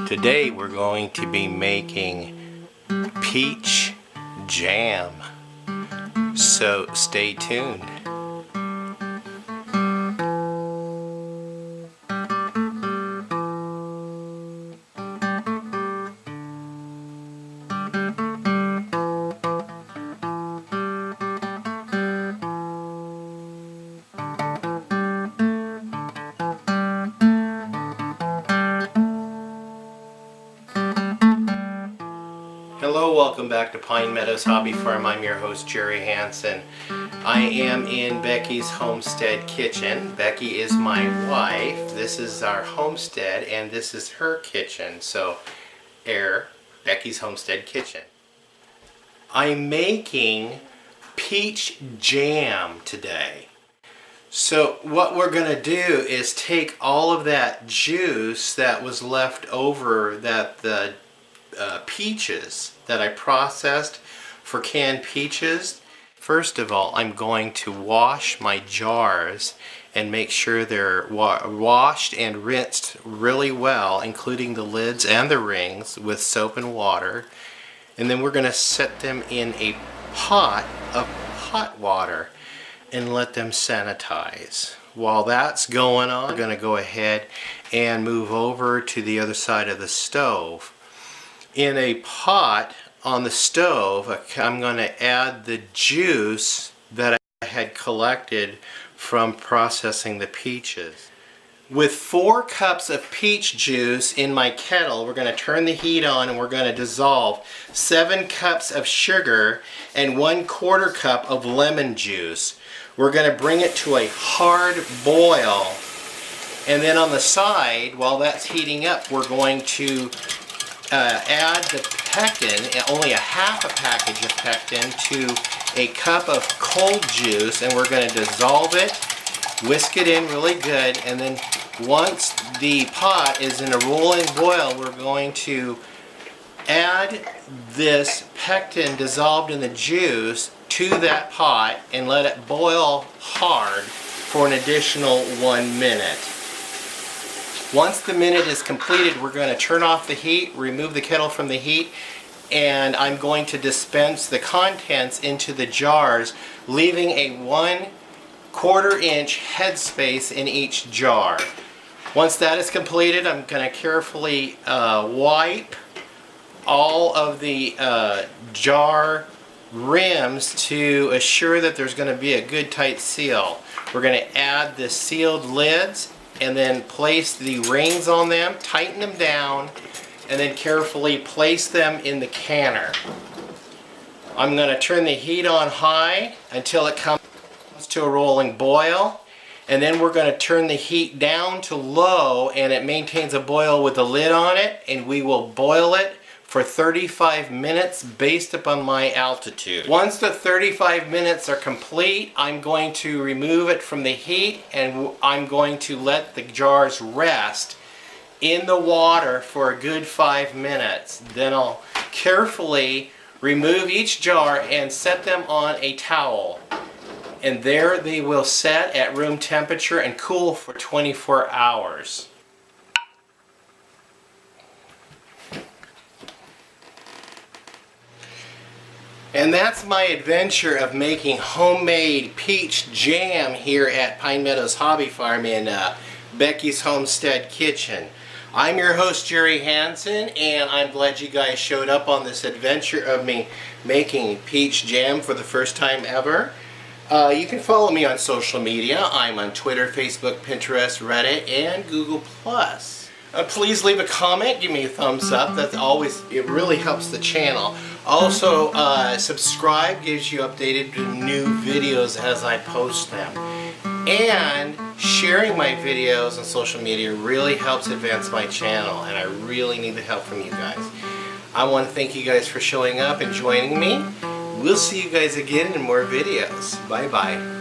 Today we're going to be making peach jam, so stay tuned. Hello, welcome back to Pine Meadows Hobby Farm. I'm your host, Jerry Hansen. I am in Becky's Homestead kitchen. Becky is my wife. This is our homestead and this is her kitchen. So, Becky's Homestead kitchen. I'm making peach jam today. So what we're going to do is take all of that juice that was left over, that the peaches that I processed for canned peaches. First of all, I'm going to wash my jars and make sure they're washed and rinsed really well, including the lids and the rings, with soap and water. And then we're going to set them in a pot of hot water and let them sanitize. While that's going on, we're going to go ahead and move over to the other side of the stove. In a pot on the stove, I'm going to add the juice that I had collected from processing the peaches. With 4 cups of peach juice in my kettle, we're going to turn the heat on and we're going to dissolve 7 cups of sugar and 1/4 cup of lemon juice. We're going to bring it to a hard boil, and then on the side, while that's heating up, we're going to add the pectin, only a half a package of pectin, to a cup of cold juice, and we're going to dissolve it, whisk it in really good, and then once the pot is in a rolling boil, we're going to add this pectin dissolved in the juice to that pot and let it boil hard for an additional 1 minute. Once the minute is completed, we're going to turn off the heat, remove the kettle from the heat, and I'm going to dispense the contents into the jars, leaving a 1/4 inch headspace in each jar. Once that is completed, I'm going to carefully wipe all of the jar rims to assure that there's going to be a good tight seal. We're going to add the sealed lids and then place the rings on them, tighten them down, and then carefully place them in the canner. I'm going to turn the heat on high until it comes to a rolling boil, and then we're going to turn the heat down to low and it maintains a boil with the lid on it, and we will boil it for 35 minutes based upon my altitude. Once the 35 minutes are complete, I'm going to remove it from the heat and I'm going to let the jars rest in the water for a good 5 minutes. Then I'll carefully remove each jar and set them on a towel. And there they will set at room temperature and cool for 24 hours. And that's my adventure of making homemade peach jam here at Pine Meadows Hobby Farm in Becky's Homestead kitchen. I'm your host, Jerry Hansen, and I'm glad you guys showed up on this adventure of me making peach jam for the first time ever. You can follow me on social media. I'm on Twitter, Facebook, Pinterest, Reddit, and Google+. Please leave a comment, give me a thumbs up. It really helps the channel. Also, subscribe, gives you updated new videos as I post them. And sharing my videos on social media really helps advance my channel, and I really need the help from you guys. I want to thank you guys for showing up and joining me. We'll see you guys again in more videos. Bye bye.